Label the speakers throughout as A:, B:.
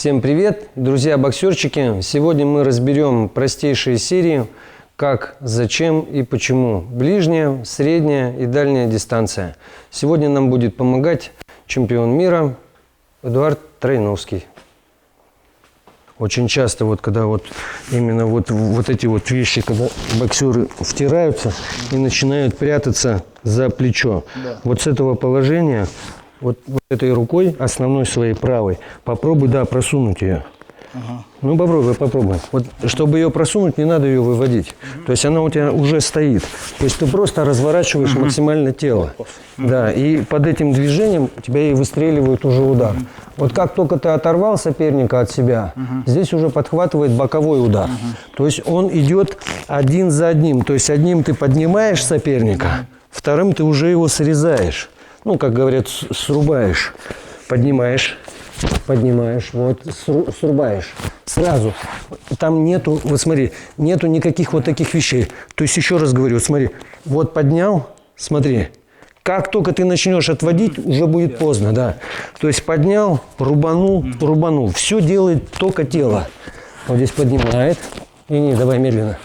A: Всем привет, друзья-боксерчики! Сегодня мы разберем простейшие серии «Как», «Зачем» и «Почему». Ближняя, средняя и дальняя дистанция. Сегодня нам будет помогать чемпион мира Эдуард Тройновский. Очень часто, когда именно эти вещи, когда боксеры втираются и начинают прятаться за плечо. Да. Вот с этого положения, вот этой рукой, основной своей правой, попробуй, просунуть ее. Ага. Ну, попробуй. Вот, чтобы ее просунуть, не надо ее выводить. То есть она у тебя уже стоит. То есть ты просто разворачиваешь максимально тело. Да, и под этим движением у тебя и выстреливает уже удар. Вот как только ты оторвал соперника от себя, здесь уже подхватывает боковой удар. То есть он идет один за одним. То есть одним ты поднимаешь соперника, вторым ты уже его срезаешь. Ну, как говорят, срубаешь. Поднимаешь, срубаешь. Сразу. Там нету, смотри, нету никаких таких вещей. То есть, еще раз говорю, смотри, поднял, смотри. Как только ты начнешь отводить, уже будет поздно, да. То есть, поднял, рубанул. Все делает только тело. Вот здесь поднимает. Не, давай медленно.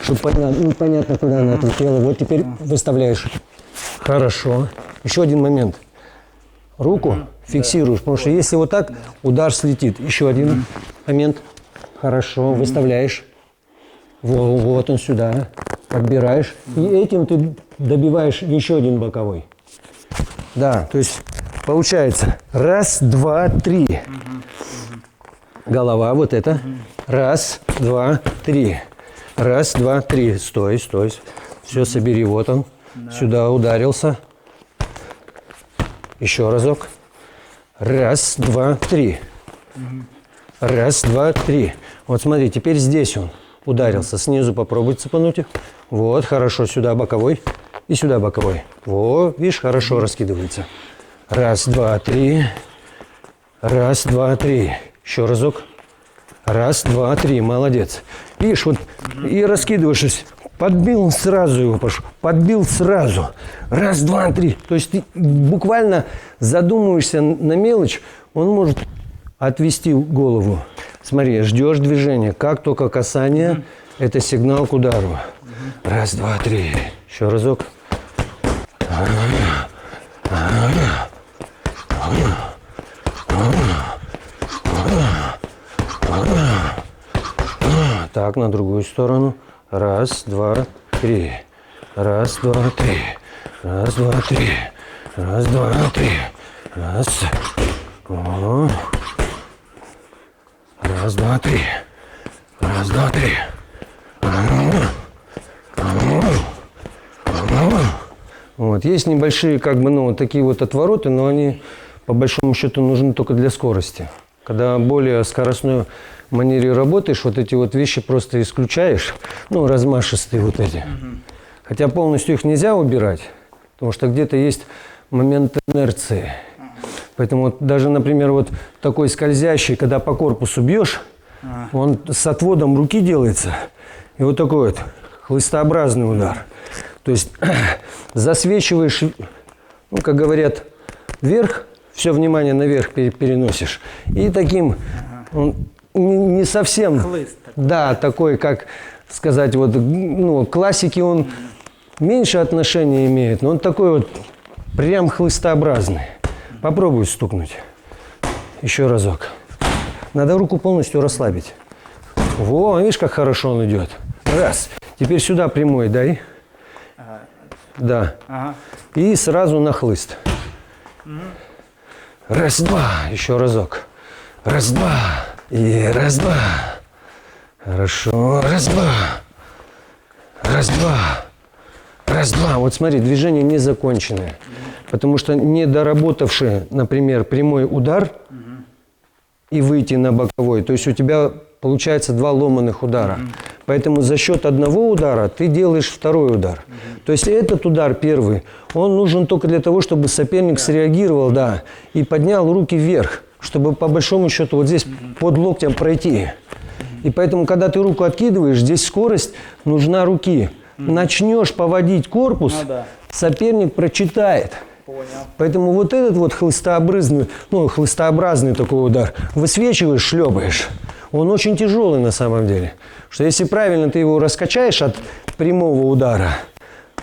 A: Чтобы понятно, куда на это тело. Вот теперь выставляешь. Хорошо. Еще один момент. Руку фиксируешь, потому что если вот так, удар слетит. Еще один момент. Хорошо, выставляешь. Вот он сюда. Подбираешь. И этим ты добиваешь еще один боковой. Да, то есть получается раз, два, три. Голова вот это. Раз, два, три. Раз, два, три. Стой. Все, собери, вот он. Сюда ударился. Еще разок. Раз, два, три. Раз, два, три. Вот смотри, теперь здесь он ударился. Снизу попробуй цепануть их. Вот, хорошо. Сюда боковой. И сюда боковой. Вот, видишь, хорошо раскидывается. Раз, два, три. Раз, два, три. Еще разок. Раз, два, три. Молодец. Видишь, и раскидываешься. Подбил, сразу его пошел. Подбил сразу. Раз, два, три. То есть ты буквально задумываешься на мелочь, он может отвести голову. Смотри, ждешь движения. Как только касание, это сигнал к удару. Раз, два, три. Еще разок. Так, на другую сторону. Раз, два, три. Раз, два, три. Раз, два, три. Раз, два, три. Раз. Раз, два, три. Раз, два, три. Вот. Есть небольшие, такие отвороты, но они, по большому счету, нужны только для скорости. Когда более скоростной манере работаешь, эти вещи просто исключаешь, размашистые эти. Хотя полностью их нельзя убирать, потому что где-то есть момент инерции. Поэтому даже, например, такой скользящий, когда по корпусу бьешь, он с отводом руки делается, и такой хлыстообразный удар. То есть засвечиваешь, как говорят, вверх, все внимание наверх переносишь, и таким не совсем, хлыст такой. Да, такой, как сказать, к классике он меньше отношения имеет, но он такой прям хлыстообразный. Попробуй стукнуть. Еще разок. Надо руку полностью расслабить. Видишь, как хорошо он идет. Раз. Теперь сюда прямой дай. Да. И сразу на хлыст. Раз, два. Еще разок. Раз, два. И раз, два. Хорошо. Раз, два. Раз, два. Раз, два. Вот смотри, движение не законченное. Потому что не доработавший, например, прямой удар и выйти на боковой, то есть у тебя получается два ломаных удара. Поэтому за счет одного удара ты делаешь второй удар. То есть этот удар первый, он нужен только для того, чтобы соперник среагировал, и поднял руки вверх, чтобы по большому счету здесь под локтем пройти. И поэтому, когда ты руку откидываешь, здесь скорость нужна руки. Начнешь поводить корпус, соперник прочитает.
B: Понял.
A: Поэтому вот этот вот хлыстообразный, ну, хлыстообразный такой удар высвечиваешь, шлепаешь. Он очень тяжелый на самом деле. Что если правильно ты его раскачаешь от прямого удара,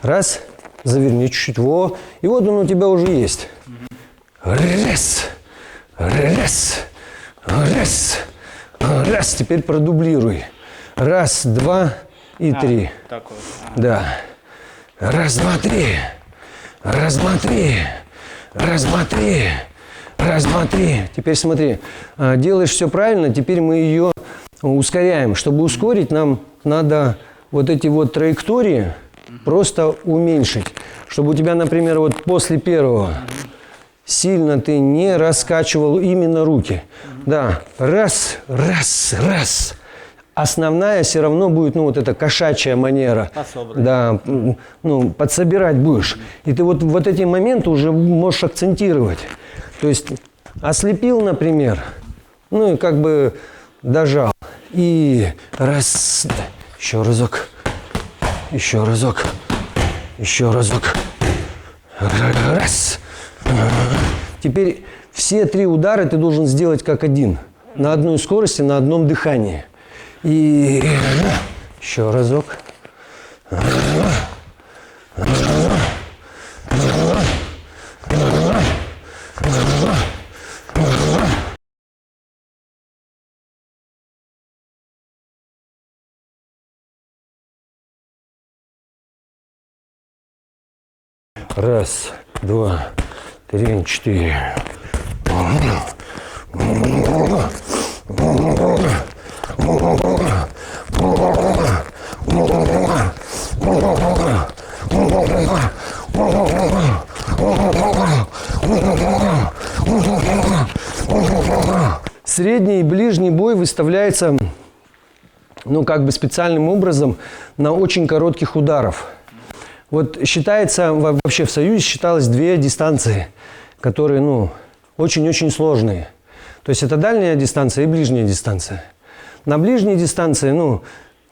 A: раз, заверни чуть-чуть, во, и вот он у тебя уже есть. Раз, раз, раз, раз. Теперь продублируй. Раз, два и три.
B: Так вот.
A: Да. Раз, два, три. Раз, два, три. Раз, два, три. Раз, два, три. Теперь смотри. Делаешь все правильно. Теперь мы ее ускоряем. Чтобы ускорить, нам надо вот эти вот траектории просто уменьшить. Чтобы у тебя, например, вот после первого сильно ты не раскачивал именно руки. Да. Раз, раз, раз. Основная все равно будет, ну, вот эта кошачья манера. Да, ну, подсобирать будешь. И ты вот эти моменты уже можешь акцентировать. То есть ослепил, например, ну, и как бы дожал. И раз, еще разок, еще разок, еще разок. Раз. Теперь все три удара ты должен сделать как один. На одной скорости, на одном дыхании. И еще разок. Раз, два, три, четыре. Средний и ближний бой выставляется, ну, как бы специальным образом на очень коротких ударов. Вот считается, вообще в Союзе считалось две дистанции, которые, ну, очень-очень сложные. То есть это дальняя дистанция и ближняя дистанция. На ближней дистанции, ну,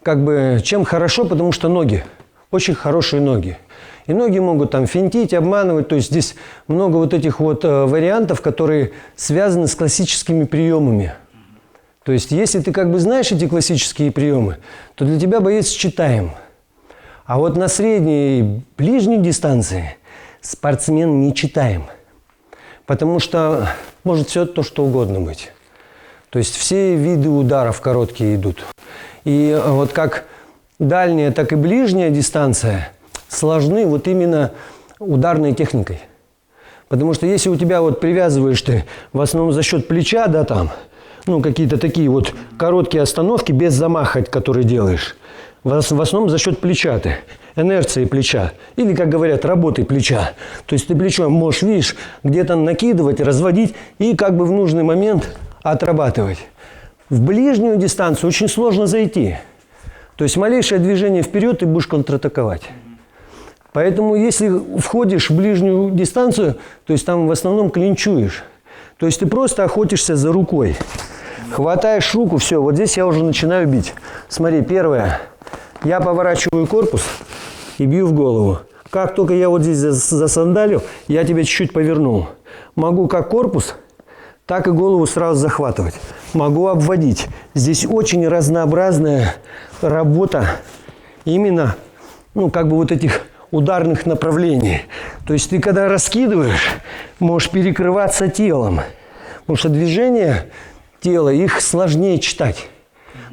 A: как бы, чем хорошо, потому что ноги, очень хорошие ноги. И ноги могут там финтить, обманывать. То есть здесь много вот этих вот вариантов, которые связаны с классическими приемами. То есть если ты как бы знаешь эти классические приемы, то для тебя боец читаем. А вот на средней и ближней дистанции спортсмен не читаем. Потому что может все то, что угодно быть. То есть все виды ударов короткие идут. И вот как дальняя, так и ближняя дистанция сложны вот именно ударной техникой. Потому что если у тебя вот привязываешь ты в основном за счет плеча, да, там, ну, какие-то такие вот короткие остановки без замаха, которые делаешь, в основном за счет плеча ты, инерции плеча. Или, как говорят, работы плеча. То есть ты плечом можешь, видишь, где-то накидывать, разводить и как бы в нужный момент отрабатывать. В ближнюю дистанцию очень сложно зайти. То есть малейшее движение вперед, ты будешь контратаковать. Поэтому если входишь в ближнюю дистанцию, то есть там в основном клинчуешь. То есть ты просто охотишься за рукой. Хватаешь руку, все, вот здесь я уже начинаю бить. Смотри, первое. Я поворачиваю корпус и бью в голову. Как только я вот здесь засандалил, я тебя чуть-чуть повернул. Могу как корпус, так и голову сразу захватывать. Могу обводить. Здесь очень разнообразная работа именно, ну, как бы вот этих ударных направлений. То есть ты когда раскидываешь, можешь перекрываться телом. Потому что движения тела, их сложнее читать.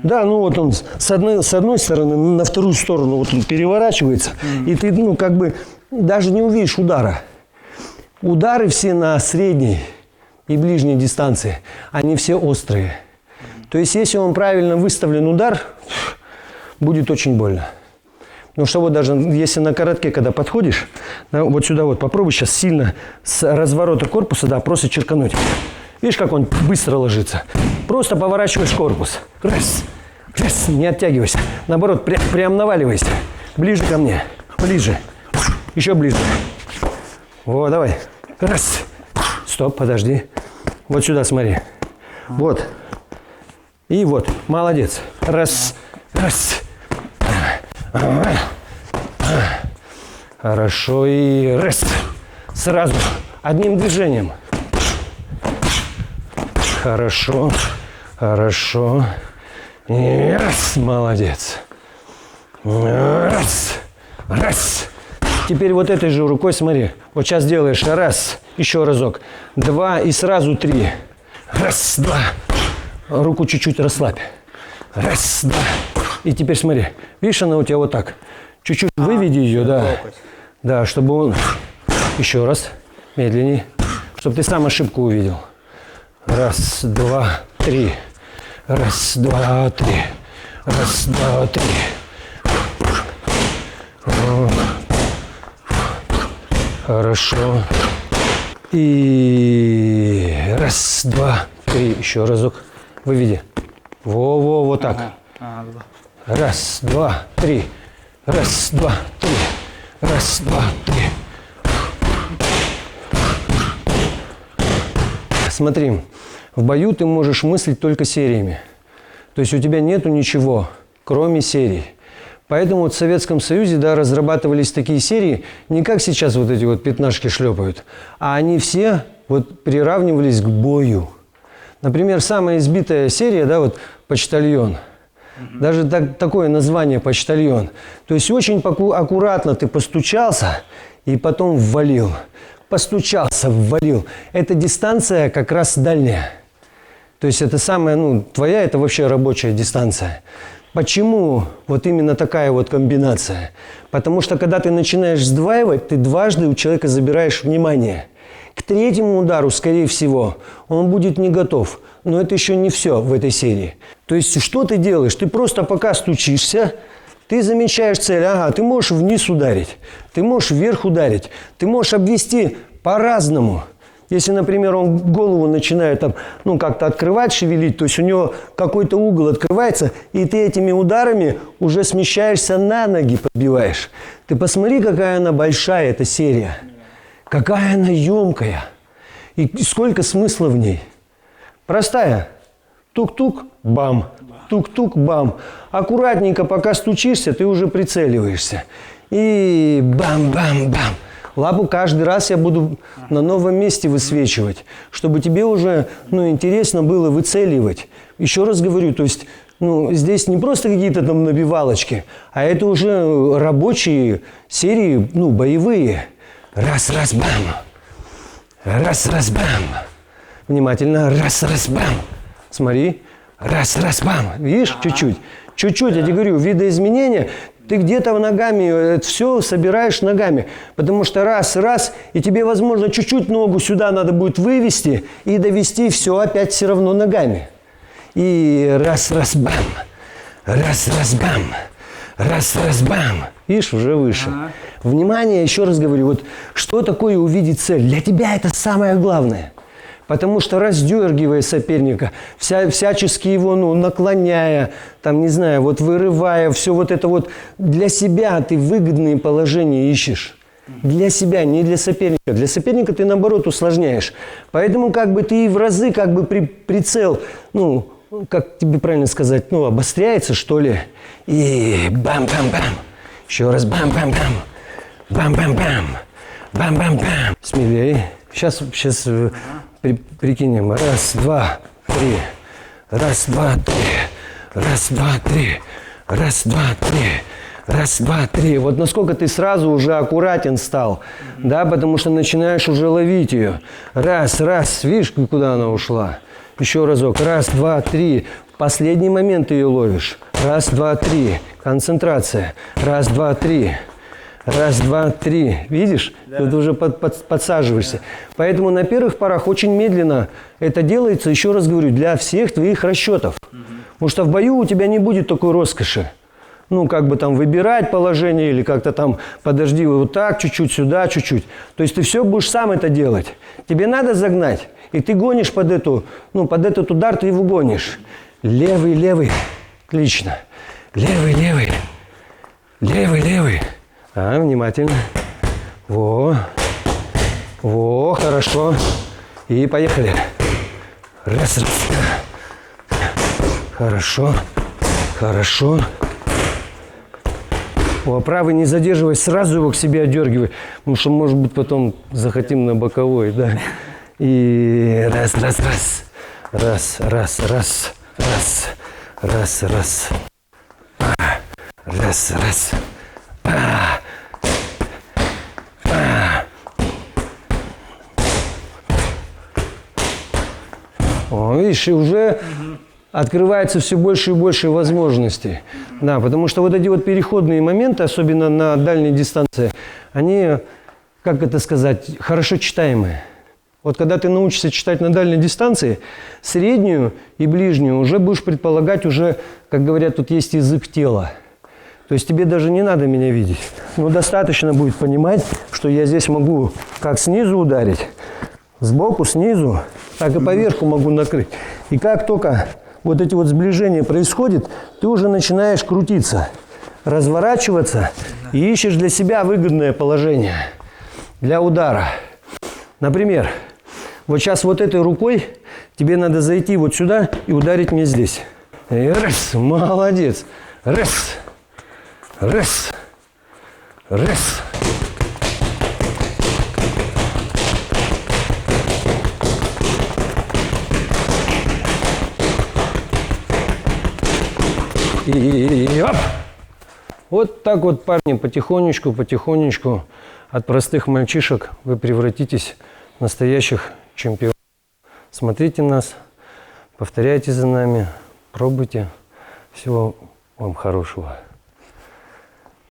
A: Да, ну вот он с одной стороны на вторую сторону вот он переворачивается, и ты, ну, как бы даже не увидишь удара. Удары все на средней и ближней дистанции, они все острые. То есть если он правильно выставлен удар, будет очень больно. Потому что вот даже если на коротке, когда подходишь, да, вот сюда вот попробуй сейчас сильно с разворота корпуса, да, просто черкануть. Видишь, как он быстро ложится? Просто поворачиваешь корпус. Раз, раз, не оттягивайся. Наоборот, прям наваливайся. Ближе ко мне. Ближе. Еще ближе. Вот, давай. Раз. Стоп, подожди. Вот сюда смотри. Вот. И вот. Молодец. Раз. Раз. Хорошо. И раз. Сразу, одним движением. Хорошо, хорошо. Раз, молодец. Раз, раз. Теперь вот этой же рукой, смотри. Вот сейчас делаешь раз, еще разок. 2 и сразу 3. Раз, 2. Руку чуть-чуть расслабь. Раз, 2. И теперь смотри. Видишь, она у тебя вот так. Чуть-чуть выведи ее, да. Да, чтобы он... Еще раз. Медленней. Чтобы ты сам ошибку увидел. Раз, 2, 3. Раз, 2, 3. Раз, 2, 3. Хорошо. И раз, 2, 3. Еще разок. Выведи. Во-во, вот так. Раз, 2, 3. Раз, 2, 3. Раз, 2, 3. Смотри, в бою ты можешь мыслить только сериями. То есть у тебя нету ничего, кроме серий. Поэтому вот в Советском Союзе, да, разрабатывались такие серии, не как сейчас вот эти вот пятнашки шлепают, а они все вот приравнивались к бою. Например, самая избитая серия, да, вот «Почтальон». Даже такое название «Почтальон». То есть очень аккуратно ты постучался и потом ввалил. Постучался, ввалил. Эта дистанция как раз дальняя. То есть это самая, ну, твоя, это вообще рабочая дистанция. Почему вот именно такая вот комбинация? Потому что когда ты начинаешь сдваивать, ты дважды у человека забираешь внимание. К третьему удару, скорее всего, он будет не готов. Но это еще не все в этой серии. То есть что ты делаешь? Ты просто пока стучишься, ты замечаешь цель. Ага, ты можешь вниз ударить, ты можешь вверх ударить, ты можешь обвести по-разному. Если, например, он голову начинает там, ну, как-то открывать, шевелить, то есть у него какой-то угол открывается, и ты этими ударами уже смещаешься на ноги, подбиваешь. Ты посмотри, какая она большая, эта серия. Какая она емкая. И сколько смысла в ней. Простая. Тук-тук, бам. Тук-тук, бам. Аккуратненько, пока стучишься, ты уже прицеливаешься. И бам-бам-бам. Лапу каждый раз я буду на новом месте высвечивать, чтобы тебе уже, ну, интересно было выцеливать. Еще раз говорю, то есть, ну, здесь не просто какие-то там набивалочки, а это уже рабочие серии, ну, боевые. Раз-раз, бам. Раз-раз, бам. Внимательно. Раз-раз, бам. Смотри. Раз-раз, бам. Видишь, чуть-чуть. Чуть-чуть, я тебе говорю, видоизменения. Ты где-то ногами это все собираешь ногами. Потому что раз, и тебе, возможно, чуть-чуть ногу сюда надо будет вывести и довести все опять все равно ногами. И раз-раз, бам. Раз-раз, бам. Раз-раз, бам. Видишь, уже выше. Внимание, еще раз говорю, вот что такое увидеть цель? Для тебя это самое главное. Потому что раздергивая соперника, всячески его, ну, наклоняя, там, не знаю, вот вырывая, все вот это вот, для себя ты выгодные положения ищешь. Для себя, не для соперника. Для соперника ты, наоборот, усложняешь. Поэтому как бы ты и в разы как бы прицел, ну, как тебе правильно сказать, ну, обостряется, что ли. И бам-бам-бам. Еще раз бам-бам-бам. Бам-бам-бам. Бам-бам-бам. Смелей. Сейчас прикинем. Раз, два, три. Раз, два, три. Раз, два, три. Раз, два, три. Раз, два, три. Вот насколько ты сразу уже аккуратен стал. Да, потому что начинаешь уже ловить ее. Раз, раз. Видишь, куда она ушла? Еще разок. Раз, два, три. В последний момент ты ее ловишь. Раз, два, три. Концентрация. Раз, два, три. Раз, два, три. Видишь? Да. Ты уже подсаживаешься. Да. Поэтому на первых порах очень медленно это делается, еще раз говорю, для всех твоих расчетов. Потому что в бою у тебя не будет такой роскоши. Ну, как бы там выбирать положение или как-то там, подожди, вот так, чуть-чуть сюда, чуть-чуть. То есть ты все будешь сам это делать. Тебе надо загнать, и ты гонишь под эту, ну, под этот удар ты его гонишь. Левый, левый. Отлично. Левый, левый. Левый, левый. Внимательно. Во, хорошо. И поехали. Раз, раз. Хорошо, хорошо. О, правый не задерживай, сразу его к себе отдергивай. Потому что, может быть, потом захотим на боковой, да. И раз. Раз. О, видишь, и уже открывается все больше и больше возможностей. Да, потому что вот эти вот переходные моменты, особенно на дальней дистанции, они, как это сказать, хорошо читаемые. Вот когда ты научишься читать на дальней дистанции, среднюю и ближнюю уже будешь предполагать уже, как говорят, тут есть язык тела. То есть тебе даже не надо меня видеть. Но достаточно будет понимать, что я здесь могу как снизу ударить, сбоку, снизу, так и поверху могу накрыть. И как только вот эти вот сближения происходят, ты уже начинаешь крутиться, разворачиваться и ищешь для себя выгодное положение для удара. Например, вот сейчас вот этой рукой тебе надо зайти вот сюда и ударить мне здесь. И раз, молодец. Раз. И оп! Вот так вот, парни, потихонечку от простых мальчишек вы превратитесь в настоящих чемпионов. Смотрите нас, повторяйте за нами, пробуйте. Всего вам хорошего.